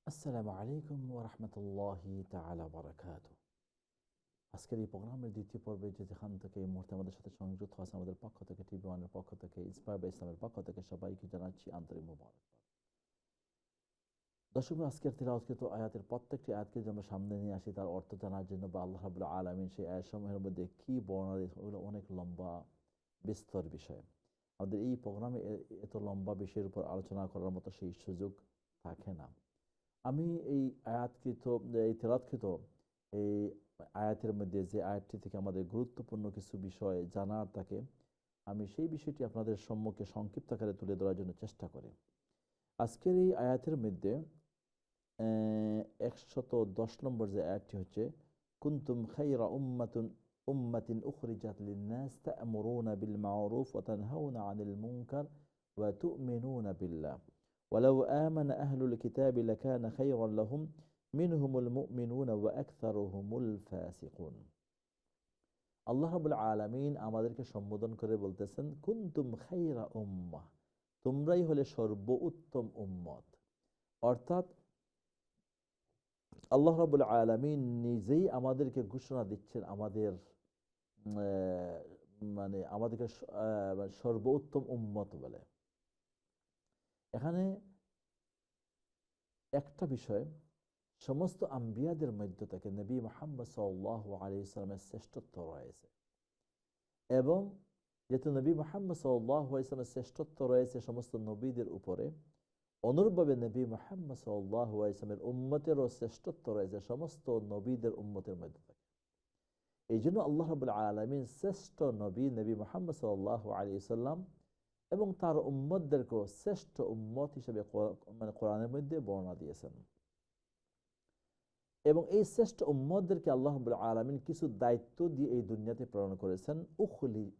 আসসালামু আলাইকুম ওয়া রাহমাতুল্লাহি তাআলা ওয়া বারাকাতুহু। আজকের এই প্রোগ্রামের দ্বিতীয় পর্বে যেখান থেকে এই মুহূর্তে আমাদের সাথে সংযুক্ত আছে আমাদের পক্ষ থেকে, টিভি ওয়ানের পক্ষ থেকে, ইন্সপায়ার বাই ইসলামের পক্ষ থেকে সবাইকে জানাচ্ছি আন্তরিক মোবারকবাদ। দর্শক, আজকের তিলাওয়াতকৃত আয়াতের প্রত্যেকটি আয়াতকে যদি আমরা সামনে নিয়ে আসি তার অর্থ জানার জন্য বা আল্লাহ রাব্বুল আলামিন সেই আয়াতসমূহের মধ্যে কী বর্ণনা দিয়েছেন, ওগুলো অনেক লম্বা বিস্তর বিষয়। আমাদের এই প্রোগ্রামে এত লম্বা বিষয়ের উপর আলোচনা করার মতো সেই সুযোগ থাকে না। আমি এই তেলাওয়াতকৃত এই আয়াতের মধ্যে যে আয়াতটি থেকে আমাদের গুরুত্বপূর্ণ কিছু বিষয় জানার থাকে, আমি সেই বিষয়টি আপনাদের সম্মুখে সংক্ষিপ্ত আকারে তুলে ধরার জন্য চেষ্টা করি। আজকের এই আয়াতের মধ্যে ১১০ নম্বর যে আয়াতটি হচ্ছে, কুনতুম খায়রা উম্মাতিন উখরিজাত লিন্নাস তা'মুরুনা বিল মা'রুফ ওয়া তানহাউনা আনিল মুনকার ওয়া তু'মিনুনা বিল্লাহ ওয়ালাউ আমানা আহলুল কিতাবি লাকানা খায়রান লাহুম মিনহুমুল মুমিনুনা ওয়া আকসারুহুমুল ফাসিকুন। আল্লাহ রাব্বুল আলামিন আমাদেরকে সম্বোধন করে বলতেছেন, কুনতুম খায়রা উম্মাহ, তোমরাই হলে সর্বোত্তম উম্মত। অর্থাৎ আল্লাহ রাব্বুল আলামিন নিজেই আমাদেরকে ঘোষণা দিচ্ছেন আমাদের আমাদেরকে সর্বোত্তম উম্মত বলে। এখানে একটা বিষয়, সমস্ত আম্বিয়াদের মধ্য থেকে নবী মুহাম্মদ সাল্লাল্লাহু আলাইহি ওয়াসাল্লামের শ্রেষ্ঠত্ব রয়েছে, এবং যেহেতু নবী মুহাম্মদ সাল্লাল্লাহু আলাইহি ওয়াসাল্লামের শ্রেষ্ঠত্ব রয়েছে সমস্ত নবীদের উপরে, অনুরূপভাবে নবী মুহাম্মদ সাল্লাল্লাহু আলাইহি ওয়াসাল্লামের উম্মতেরও শ্রেষ্ঠত্ব রয়েছে সমস্ত নবীদের উম্মতের মধ্যে থেকে। এই জন্য আল্লাহ রাব্বুল আলামিন শ্রেষ্ঠ নবী মুহাম্মদ সাল্লাল্লাহু আলাইহি ওয়াসাল্লাম এবং তার উম্মতদেরকেও শ্রেষ্ঠ উম্মত হিসেবে কোরআনের মধ্যে বর্ণনা দিয়েছেন। এবং এই শ্রেষ্ঠ উম্মতদেরকে আল্লাহ রাব্বুল আলামিন কিছু দায়িত্ব দিয়ে এই দুনিয়াতে প্রেরণ করেছেন।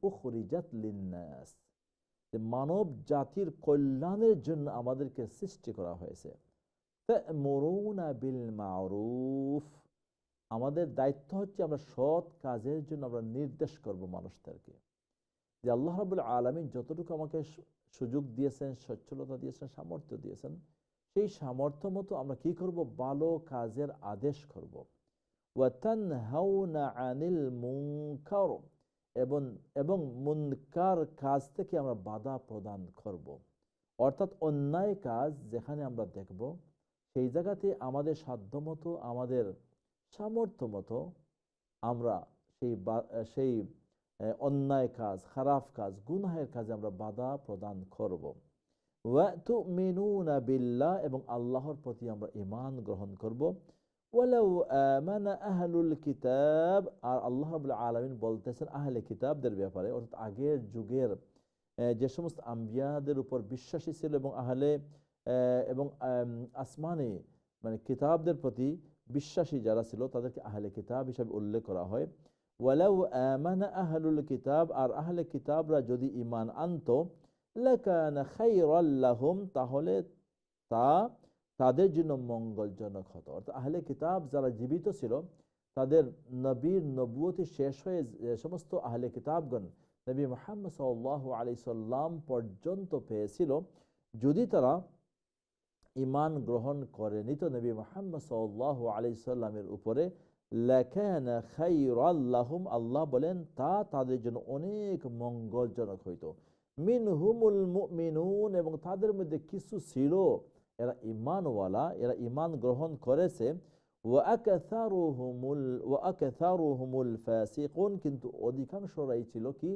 উখরিজাত লিন্নাস, যে মানব জাতির কল্যাণের জন্য আমাদেরকে সৃষ্টি করা হয়েছে। তা'মুরুনা বিল মা'রুফ, আমাদের দায়িত্ব হচ্ছে আমরা সৎ কাজের জন্য আমরা নির্দেশ করব মানুষদেরকে। যে আল্লাহ রাব্বুল আলামিন যতটুকু আমাকে সুযোগ দিয়েছেন, সচ্ছলতা দিয়েছেন, সামর্থ্য দিয়েছেন, সেই সামর্থ্য মতো আমরা কি করব? ভালো কাজের আদেশ করব। ওয়া তানহাউনা আনিল মুনকার, এবং মুনকার কাজ থেকে আমরা বাধা প্রদান করব। অর্থাৎ অন্যায় কাজ যেখানে আমরা দেখব, সেই জায়গাতে আমাদের সাধ্যমতো, আমাদের সামর্থ্য মতো আমরা সেই অন্যায় কাজ, খারাপ কাজ, গুনাহের কাজে আমরা বাধা প্রদান করব। ওয়া তু'মিনুনা বিল্লাহ, এবং আল্লাহর প্রতি আমরা ঈমান গ্রহণ করব। ওয়ালাউ আমানা আহলুল কিতাব, আর আল্লাহ রাব্বুল আলামিন বলতেছেন আহলে কিতাবদের ব্যাপারে, অর্থাৎ আগের যুগের যে সমস্ত আম্বিয়াদের উপর বিশ্বাসী ছিল এবং আসমানি কিতাবদের প্রতি বিশ্বাসী যারা ছিল তাদেরকে আহলে কিতাব হিসাবে উল্লেখ করা হয়। ওয়ালাউ আমানা আহলুল কিতাব, আর আহলে কিতাবরা যদি ঈমান আনতো, লাকানা খায়রাল লাহুম, তাহলে তা তাদের জন্য মঙ্গলজনক হতো। অর্থাৎ আহলে কিতাব যারা জীবিত ছিল, তাদের নবীর নবুয়তি শেষ হয়ে যে সমস্ত আহলে কিতাবগণ নবী মুহাম্মদ সাল্লাল্লাহু আলাইহি সাল্লাম পর্যন্ত পেয়েছিল, যদি তারা ঈমান গ্রহণ করে নিত নবী মুহাম্মদ সাল্লাল্লাহু আলাইহি সাল্লামের উপরে, লাকানা খায়রাল লাহুম, আল্লাহ বলেন তা তাদের জন্য অনেক মঙ্গলজনক হইতো। মিনহুমুল মুমিনুন, এবং তাদের মধ্যে কিছু ছিল এরা ঈমানওয়ালা, এরা ঈমান গ্রহণ করেছে। ওয়া আকসারুহুমুল ফাসিকুন, কিন্তু অধিকাংশরাই ছিল কি?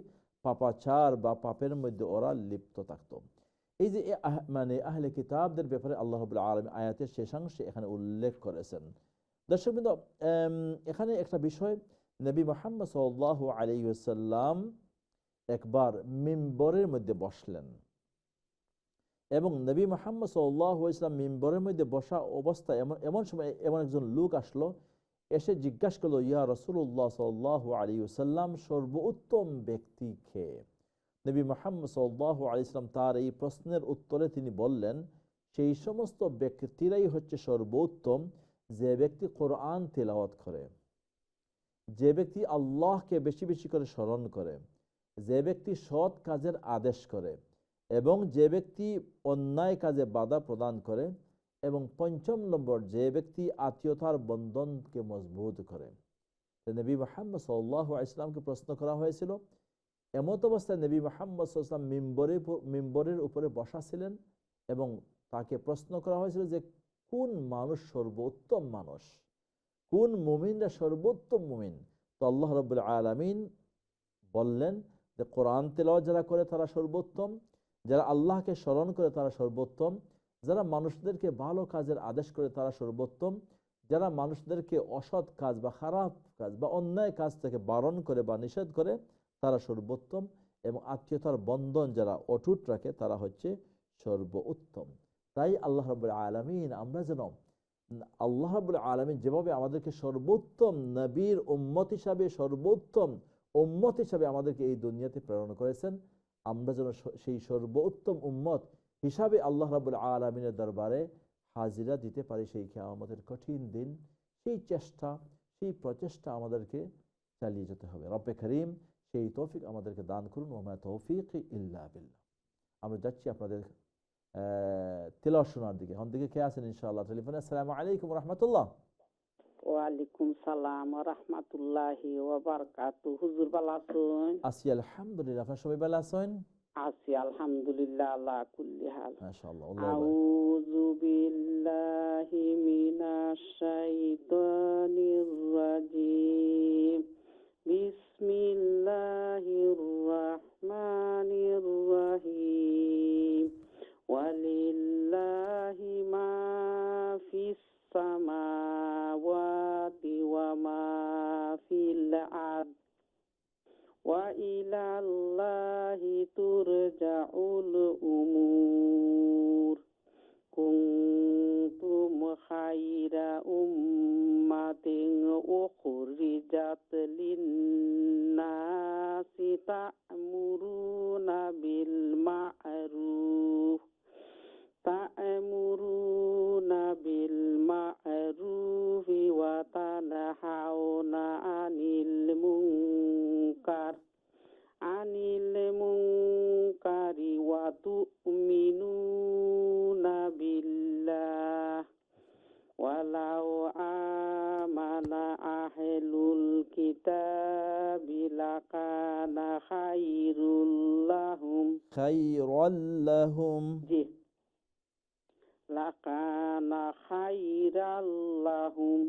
পাপাচার বা পাপের মধ্যে ওরা লিপ্ত থাকতো। এই যে আহলে কিতাবদের ব্যাপারে আল্লাহ রাব্বুল আলামিন আয়াতের শেষাংশে এখানে উল্লেখ করেছেন। দর্শকবৃন্দ, এখানে একটা বিষয়, নবী মুহাম্মদ সাল্লাল্লাহু আলাইহি ওয়াসাল্লাম একবার মিম্বরের মধ্যে বসলেন, এবং নবী মুহাম্মদ সাল্লাল্লাহু আলাইহি ওয়াসাল্লাম মিম্বরের মধ্যে বসা অবস্থায় এমন সময় এমন একজন লোক আসলো, এসে জিজ্ঞাসা করলো, ইয়া রাসূলুল্লাহ সাল্লাল্লাহু আলাইহি ওয়াসাল্লাম, সর্বোত্তম ব্যক্তি কে? নবী মুহাম্মদ সাল্লাল্লাহু আলাইহি ওয়াসাল্লাম তার এই প্রশ্নের উত্তরে তিনি বললেন, সেই সমস্ত ব্যক্তিরাই হচ্ছে সর্বোত্তম যে ব্যক্তি কোরআন তিলাওয়াত করে, যে ব্যক্তি আল্লাহকে বেশি বেশি করে স্মরণ করে, যে ব্যক্তি সৎ কাজের আদেশ করে, এবং যে ব্যক্তি অন্যায় কাজে বাধা প্রদান করে, এবং পঞ্চম নম্বর, যে ব্যক্তি আত্মীয়তার বন্ধনকে মজবুত করে। নবী মুহাম্মদ সাল্লাল্লাহু আলাইহি ওয়াসাল্লামকে প্রশ্ন করা হয়েছিল, এমত অবস্থায় নবী মুহাম্মদ সাল্লাল্লাহু আলাইহি ওয়াসাল্লাম মিম্বরের উপরে বসা ছিলেন এবং তাকে প্রশ্ন করা হয়েছিল যে কোন মানুষ সর্বোত্তম মানুষ, কোন মুমিনরা সর্বোত্তম মুমিন। তো আল্লাহ রাব্বুল আলামিন বললেন যে কোরআন তেলাওয়াত যারা করে তারা সর্বোত্তম, যারা আল্লাহকে স্মরণ করে তারা সর্বোত্তম, যারা মানুষদেরকে ভালো কাজের আদেশ করে তারা সর্বোত্তম, যারা মানুষদেরকে অসৎ কাজ বা খারাপ কাজ বা অন্যায় কাজ থেকে বারণ করে বা নিষেধ করে তারা সর্বোত্তম, এবং আত্মীয়তার বন্ধন যারা অটুট রাখে তারা হচ্ছে সর্বোত্তম। তাই আল্লাহ রাব্বুল আলামিন আমরা যেন আল্লাহ রাব্বুল আলামিন যেভাবে আমাদেরকে সর্বোত্তম নবীর উম্মত হিসাবে, সর্বোত্তম উম্মত হিসাবে আমাদেরকে এই দুনিয়াতে প্রেরণ করেছেন, আমরা যেন সেই সর্বোত্তম উম্মত হিসাবে আল্লাহ রাব্বুল আলামিনের দরবারে হাজিরা দিতে পারি সেই কিয়ামতের কঠিন দিন। সেই চেষ্টা, সেই প্রচেষ্টা আমাদেরকে চালিয়ে যেতে হবে। রব্বে করিম সেই তৌফিক আমাদেরকে দান করুন। ওয়া মা তৌফিকি ইল্লা বিল্লাহ। আমরা যাচ্ছি আপনাদের তেলাওয়াত শোনার দিকে। এখন দিকে কে আছেন ইনশাআল্লাহ টেলিফোনে? আসসালামু আলাইকুম ওয়া রাহমাতুল্লাহ। ওয়ালাইকুম সালাম ওয়া রাহমাতুল্লাহি ওয়া বারাকাতুহু। হুজুর ভালো আছেন? আছি আলহামদুলিল্লাহ। আপনারা সবাই ভালো আছেন? আছি আলহামদুলিল্লাহ আলা কুল্লি হাল। মাশাআল্লাহ, আল্লাহ বারাক। আউযু বিল্লাহি মিনাশ শাইতানির রাজিম। বিসমিল্লাহির রাহমানির রাহিম। ওয়ালিল্লাহি মা ফিস সামাওয়াতি ওয়া মা ফিল আরদ ওয়া ইলাল্লাহি তুরজাউল উমুর। কুনতুম খায়রা উম্মাতিন উখরিজাত লিন্নাসি তা'মুরুনা বিল মা'রুফ ওয়া তানহাউনা আনিল মুনকারি ওয়া তু'মিনুনা বিল্লাহ। ওয়ালাউ আমানা আহলুল কিতাবি লাকানা খায়রুল লাহুম। খায়রাল লাহুম। জি, লাকানা খায়রাল লাহুম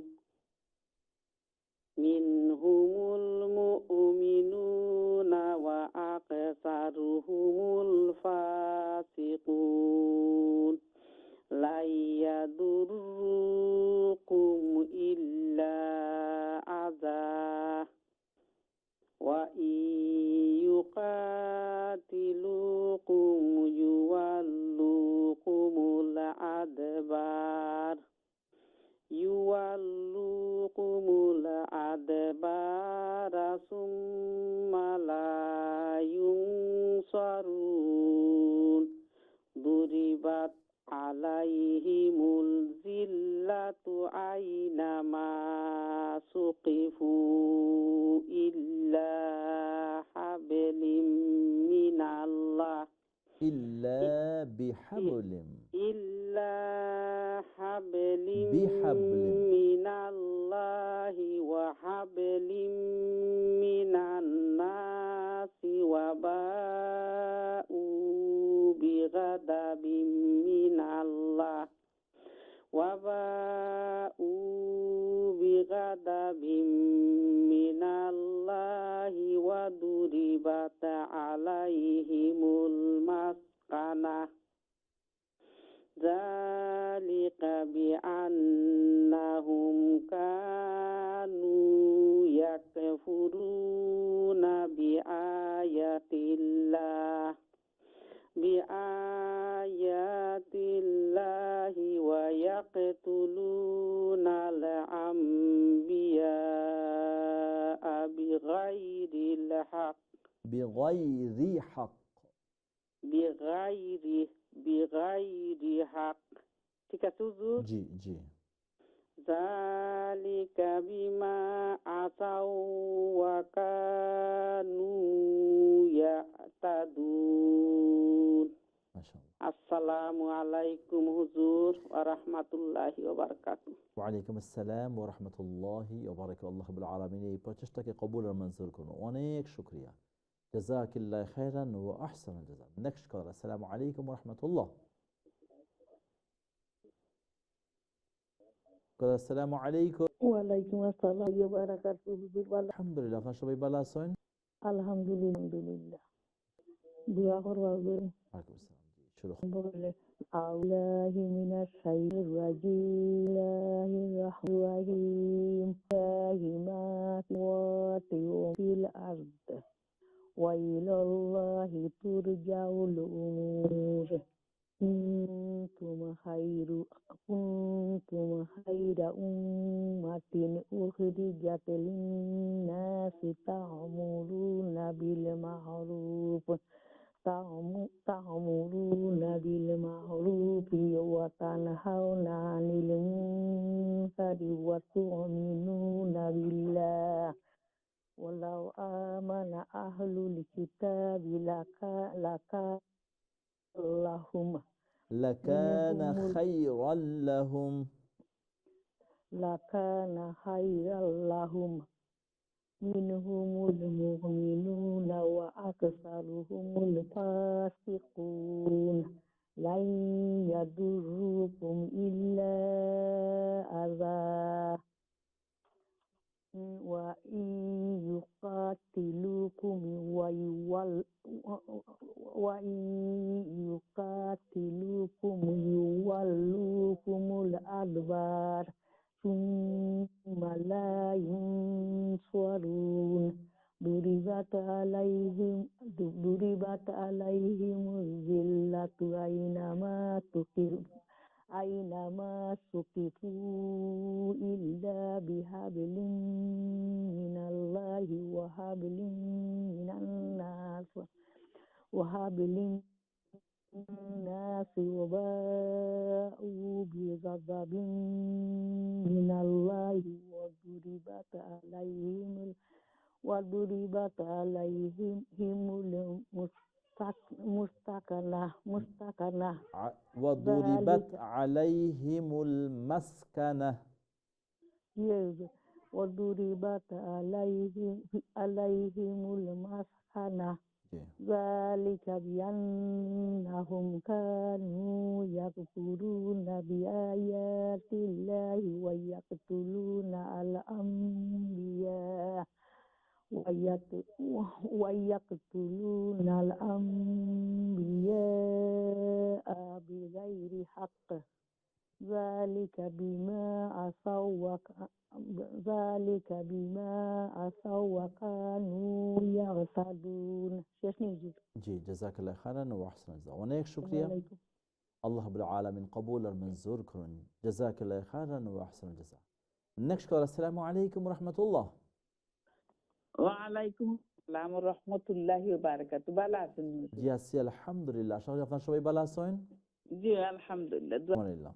মিনহুমুল মুমিনুনা ওয়া আকসারুহুমুল ফাসিকুন। লা ইয়াদুররুকুম ইল্লা আযা ওয়া ইয়ুকাতিলুকুম ইউওয়াল্লুকুমুল আদবারা সুম্মা লা ইউনসারুন। দুরিবাত আলাইহিমুল জিল্লাতু আইনামা সুকিফু ইল্লা হাবলিম মিনাল্লাহ ইল্লা বিহাবলিম। ইল্লা হাবলিম বিহাবলিম। মিনাল্লাহি ওয়া হাবলিম মিনান নাসি ওয়া বাউ বিগাদাবিম মিনাল্লাহ ওয়া বাউ বিগাদাবিম মিনাল্লাহি ওয়া দুরিবাত আলাইহিমুল মাসকানাহ। যালিকা বিআন্নাহুম কানু ইয়াকফুরুনা বিআয়াতিল্লাহি ওয়া ইয়াকতুলুনাল আমবিয়া বিগাইরিল হক। বিগাইরি হক। বিগাইরি হক। ঠিক আছে হুজুর? জি জি। যালিকা বিমা আসাউ ওয়া কানু ইয়াতাদুন। মাশাআল্লাহ। আসসালামু আলাইকুম হুজুর ওয়া রাহমাতুল্লাহি ওয়া বারাকাতুহু। ওয়ালাইকুম আসসালাম ওয়া রাহমাতুল্লাহি ওয়া বারাকাতুহু। আল্লাহ রাব্বুল আলামিন এই প্রচেষ্টাকে কবুল আর মঞ্জুর করুন। অনেক শুকরিয়া। জাযাকিল্লাহু খাইরান ওয়া আহসানাল জাযা। নেক্সট কলার। আসসালামু আলাইকুম ওয়া রাহমাতুল্লাহ। কলার, আসসালামু আলাইকুম। ওয়ালাইকুম আসসালাম ওয়া বারাকাতুহু। হুজুর ভালো? আলহামদুলিল্লাহ, আপনারা সবাই ভালো আছেন? আলহামদুলিল্লাহ। দোয়া করবা হুজুর। ওয়ালাইকুম আসসালাম। জি, শুরু। বলে আউলাহি মিনাশ শাইতানির রাজিম। বিসমিল্লাহির রাহমানির রাহিম। লাহি মা ফিস-সামাওয়াতি ওয়া ফিল আরদ ওয়া ইলাল্লাহি তুরজাউল উমুর। كنتم خير أمة أخرجت للناس تعمرون بالمعروف وتنهون عن المنكر وتؤمنون بالله ولو آمن أهل الكتاب لكان لهم لكان خيرا لهم. منهم المؤمنون وأكثرهم الفاسقون لن يضروكم إلا أذى وإن يقاتلوكم يولوكم الأدبار ثم لا ينصرون. ضربت عليهم الذلة أينما ثقفوا إلا بحبل من الله وحبل من الناس وباءوا بغضب من الله وضربت عليهم المسكنة وضربت عليهم المسكنة. وضربت عليهم المسكنة ذلك بأنهم كانوا يكفرون بآيات الله ويقتلون الأنبياء بغير حق ذلك بما عصوا وكانوا يعتدون. জি, জাযাকাল্লাহু খাইরান ওয়া আহসানাল জাযা। অনেক শুকরিয়া। আল্লাহ রাব্বুল আলামিন কবুল আর মঞ্জুর করুন। জাযাকাল্লাহু খাইরান ওয়া আহসানাল জাযা। Next call. আসসালামু আলাইকুম ওয়া রাহমাতুল্লাহ। ওয়ালাইকুম আসসালাম ওয়া রাহমাতুল্লাহি ওয়া বারাকাতুহু। ভালো আছেন? জি আছি আলহামদুলিল্লাহ। আশা করি আপনারা সবাই ভালো আছেন? জি আলহামদুলিল্লাহ। আলহামদুলিল্লাহ।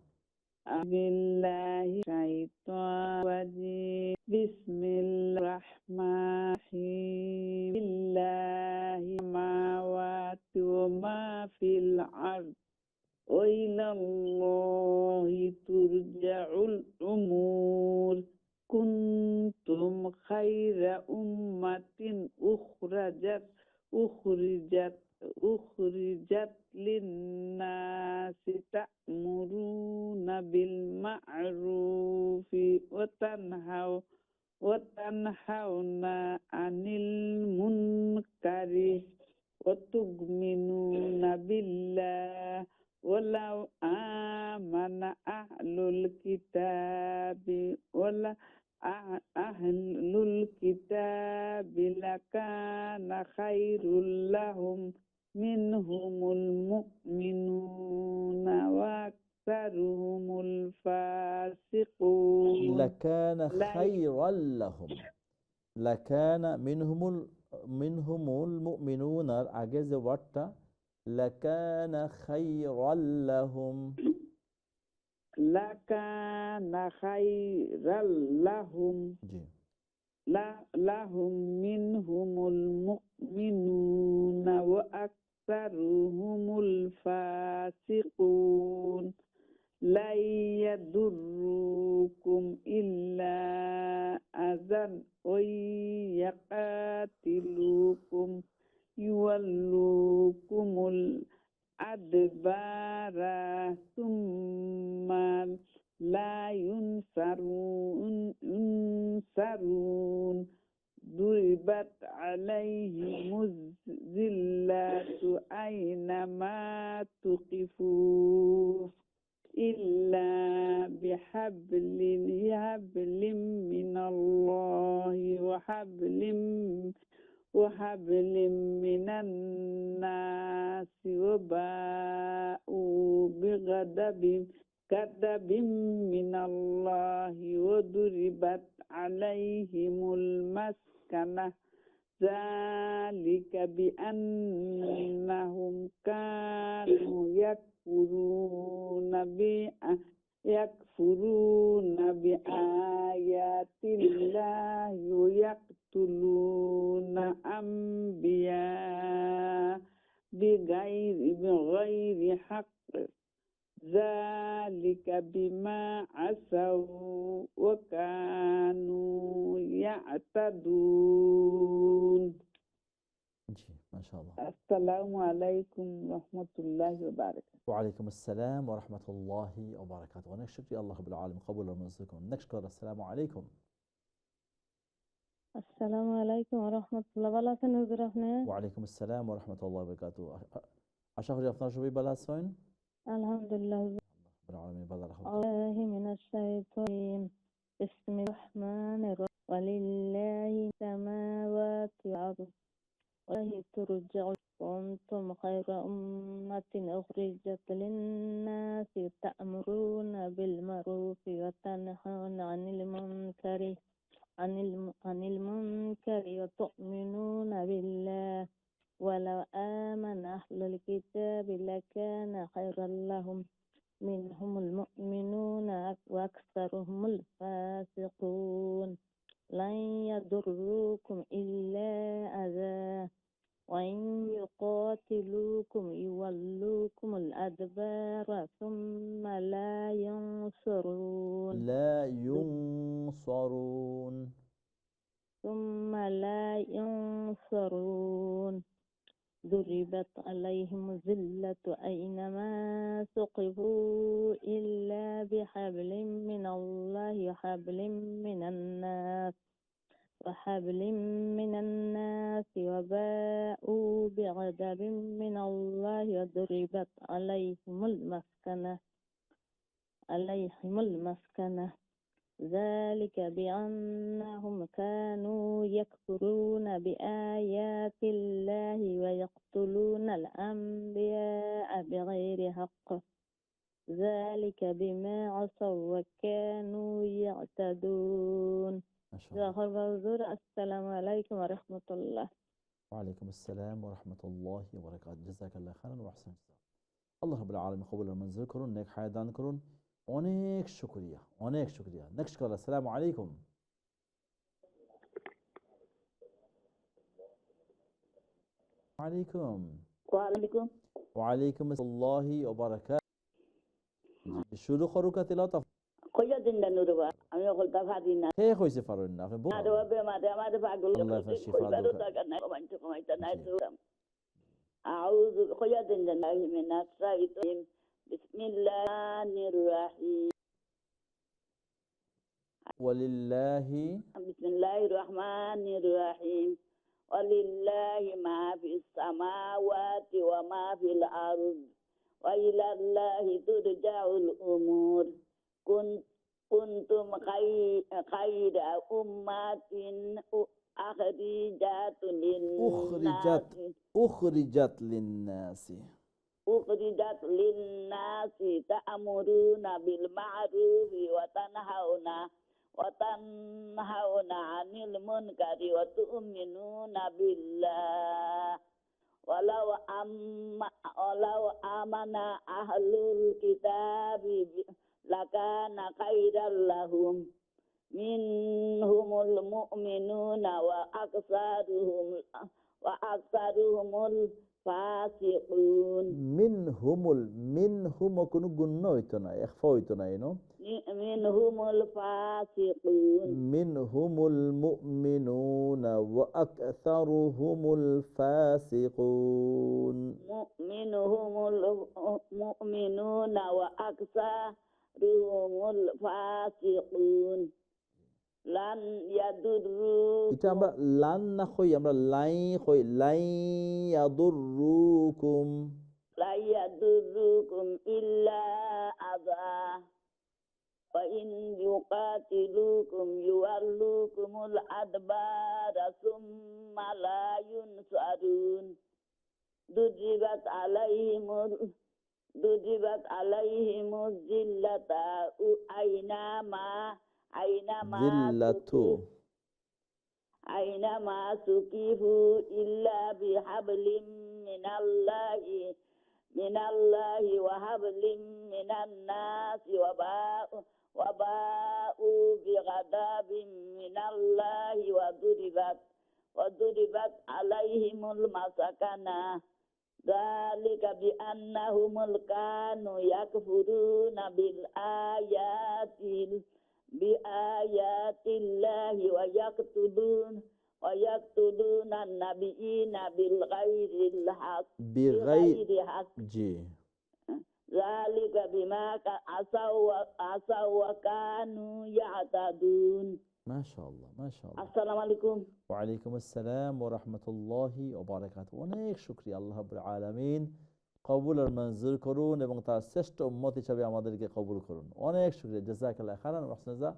বিল্লাহি শাইতানির রাজিম। বিসমিল্লাহির রাহমানির রাহিম। বিল্লাহি মাওয়াতি ওয়া মা ফিল আরদ ওয়া ইলাল্লাহি তুরজাউল উমুর। কুনতুম খায়রা উম্মাতিন উখরিজাত লিন-নাসি তা'মুরুনা বিল মা'রুফি ওয়া তানহাউনা আনিল মুনকারি ওয়া তু'মিনুনা বিল্লাহ ওয়ালাউ আমানা আহলুল কিতাবি লাকানা খায়রুল লাহুম মিনহুমুল মুমিনুনা ওয়া আকসারুহুমুল ফাসিকুন। লাকানা খায়রাল লাহুম। লাকানা মিনহুমুল মুমিনুনার আগে যে ওয়ার্ডটা লাকানা খায়রাল লাহুম। লাকানা খায়রাল লাহুম। জি। লাহুম মিনহুমুল মুমিনুনা ওয়া وأكثرهم الفاسقون لن يضركم إلا أذى وإن يقاتلوكم يولوكم الأدبار ثم لا ينصرون ضربت عليهم الذلة أينما تقفوا إلا بحبل من الله وحبل من الناس وباءوا بغضب من الله وضربت عليهم المسكنة ذلك بأنهم كانوا يكفرون بآيات الله ويقتلون أنبياء بغير حق ذلك بما عصوا وكانوا يعتدون. মাশাআল্লাহ। আসসালামু আলাইকুম রহমতুল্লাহি ওয়া বারাকাতুহু। ওয়ালাইকুম আসসালাম ওয়া রাহমাতুল্লাহি ওয়া বারাকাতুহু। অনেক শুকরিয়া, আল্লাহ রাব্বুল আলামিন কবুল ও মঞ্জুর করুন। Next call. আসসালামু আলাইকুম। আসসালামু আলাইকুম ওয়া রাহমাতুল্লাহ। ভালো আছেন হুজুর আপনি? ওয়ালাইকুম আসসালাম ওয়া রাহমাতুল্লাহি ওয়া বারাকাতুহু। আশা করি আপনারা সবাই ভালো আছেন। আলহামদুলিল্লাহ। রাব্বুল আলামিন ভালো রাখুন। আল্লাহি মিনাশ শাইতানির বিসমিল্লাহির রহমানির রহিম। ওয়ালিল্লাহি সামাওয়াতি ওয়াল আরদ ওয়াইলাইহি তুরজাউন। কুনতুম খায়রা উম্মাতিন উখরিজাত লিন-নাসি ta'muruna bil ma'rufi wa tanhauna 'anil munkari wa tu'minuna billah. ولو آمن أهل الكتاب لكان خيرا لهم منهم المؤمنون وأكثرهم الفاسقون لن يضروكم إلا أذى وإن يقاتلوكم يولوكم الأدبار ثم لا ينصرون ضربت عليهم الذلة أينما ثقفوا إلا بحبل من الله وحبل من الناس وباءوا بغضب من الله وضربت عليهم المسكنة ذلك بأنهم كانوا يكفرون بآيات الله ويقتلون الأنبياء بغير حق ذلك بما عصوا وكانوا يعتدون. السلام عليكم ورحمة الله. وعليكم السلام ورحمة الله وبركاته. جزاك الله خيرا وأحسن। আল্লাহ রাব্বুল আলামিন কবুল ও মঞ্জুর করুন, নেক হায়াত দান করুন। অনেক শুকরিয়া। Next call. আসসালামু আলাইকুম। ওয়ালাইকুম আসসালাম ওয়া বারাকাতুহু। শুরু করুকা তিলাওয়াত। কইয়া দিন না নুরবা আমি হলতা ফাদি না হে কইছে পারুন না আপনি আরে ওবে আমাদের পাগল আল্লাহ শিফা দাও। টাকা নাই কমাইতে নাই তো আউযু কইয়া দিন না মিনাশ শাইতানির বিসমিল্লাহির রহিম বিসমিল্লাহির রহমানির রহিম ওয়ালিল্লাহি মা ফিস সামাওয়াতি ওয়া মা ফিল আরদ ওয়া ইলাল্লাহি তুরজাউল উমুর kuntum khayra ummatin ukhrijat linnasi ta'muruna bil ma'rufi wa tanhauna 'anil munkari wa tu'minuna billah. Walau amana ahlul kitabi lakana khairan lahum minhumul mu'minuna wa aksaruhumul ফাসিকুন মিনহুম কোনো গুণ্য হইতো না, ইখফা হইতো না, মিনহুমুল ফাসিকুন মিনহুমুল মুমিনুনা ওয়া আকসারুহুমুল ফাসিকুন। মিনহুমুল মুমিনুনা ওয়া আকসারুহুমুল ফাসিকুন। লান ইয়াদুরু, এটা আমরা লান না কই, আমরা লাই কই, লাই ইয়াদুররুকুম। লা ইয়াদুরুকুম ইল্লা আযা wa in yuqatilukum yuwallukumul adbara summa la yunsarun. Dujibat alaihimuz zillata Zillatu. aynama sukifu illa bihablim minallahi wa hablim minan nasi wa ba'u bighadabin minallahi wa duribat alaihimul masakana. Dzalika bi annahumul kanu yakfuruna bil ayatillahi wa yaqtuluna nabiyina bil ghairi haqq. G. Zalika bima asaw wa kanu ya'tadun. মাশাআল্লাহ, মাশাআল্লাহ। আসসালামু আলাইকুম। ওয়ালাইকুম আসসালাম ওয়া রাহমাতুল্লাহি ওয়া বারাকাতুহু। অনেক শুকরিয়া। আল্লাহ রাব্বুল আলামিন কবুল আর মঞ্জুর করুন এবং তার শ্রেষ্ঠ উম্মত হিসেবে আমাদেরকে কবুল করুন। অনেক শুকরিয়া। জাযাকাল্লাহু খাইরান ওয়া আহসানা জাযা।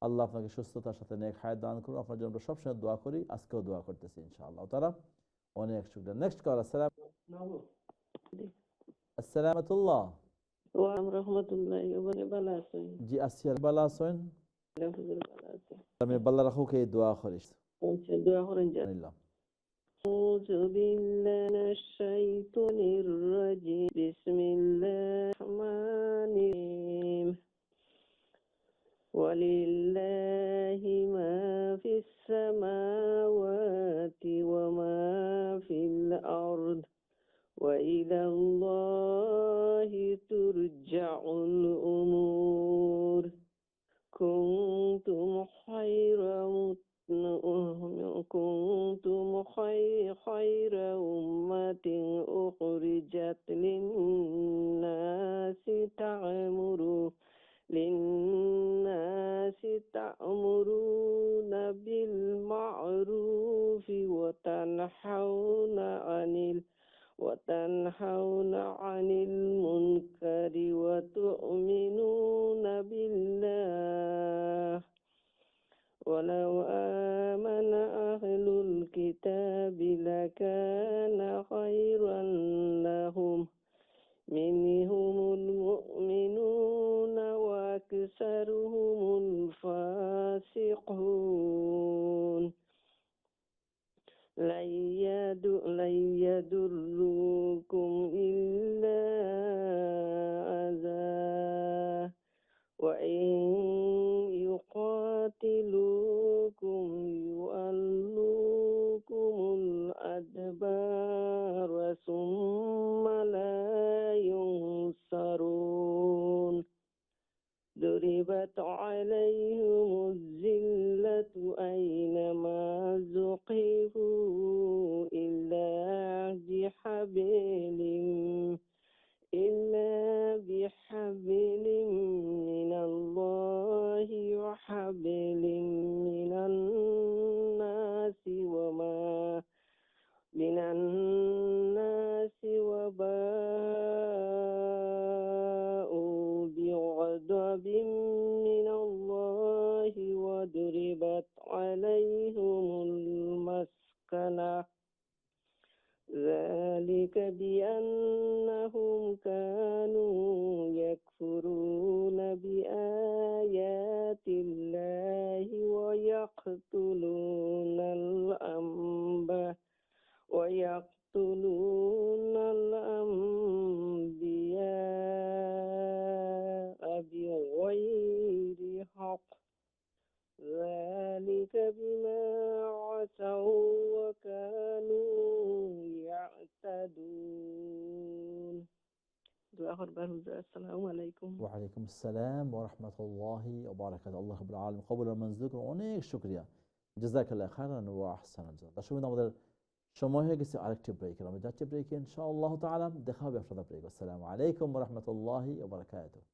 আল্লাহ আপনাকে সুস্থতার সাথে নেক হায়াত দান করুন। আপনার জন্য আমরা সবসময় দোয়া করি, আজকেও দোয়া করতেছি ইনশাআল্লাহ তাআলা। অনেক শুকরিয়া। Next call. আসসালামুল্লাহ। ওয়া রাহমাতুল্লাহি ওয়া বারাকাতুহু। জি আসিয়ার বালা আছেন? আলহামদুলিল্লাহ। আমি বাল্লা রাখো কে দোয়া করিস। আচ্ছা, দোয়া করেন। আল্লাহ। আউযু বিল্লাহি মিনাশ শাইতানির রাজিম। বিসমিল্লাহির রহমানির রহিম। ওয়ালিল্লাহি মা ফিস সামাওয়াতি ওয়া মা ফিল আরদ ওয়া ইলাল্লাহি তুরজাউল উমুর। كنتم خير أمة أخرجت للناس تأمرون بالمعروف وتنحون عن المنكر وتؤمنون بالله. ولو آمن أهل الكتاب لكان خيرا لهم منهم المؤمنون وأكثرهم الفاسقون. لن يضروكم إلا أذى وإن يقاتلوكم يولوكم الأدبار ثم لا ينصرون. ضربت عليهم الذلة أينما ثقفوا إلا بحبل من الله وحبل من الناس وباءوا بغضب من الله وضربت عليهم المسكنة. ذلك بأنهم كانوا يكفرون بآيات الله ويقتلون الأنبياء بغير حق. ذلك بما عصوا وكانوا يعتدون. হুজুর। আসসালামু আলাইকুম। ওয়ালাইকুম আসসালাম ওয়া রাহমাতুল্লাহি ওয়া বারাকাতুহু। আল্লাহ রাব্বুল আলামিন কবুল আর মঞ্জুর করুন। অনেক শুকরিয়া। জাযাকাল্লাহু খাইরান ওয়া আহসানাল জাযা। দর্শক বন্ধু, আমাদের সময় হয়ে গেছে আরেকটি ব্রেকের। আমরা যাচ্ছি ব্রেকে ইনশাআল্লাহ তাআলা। দেখা হবে আপনাদের ব্রেক। আসসালামু আলাইকুম ওয়া রাহমাতুল্লাহি ওয়া বারাকাতুহু।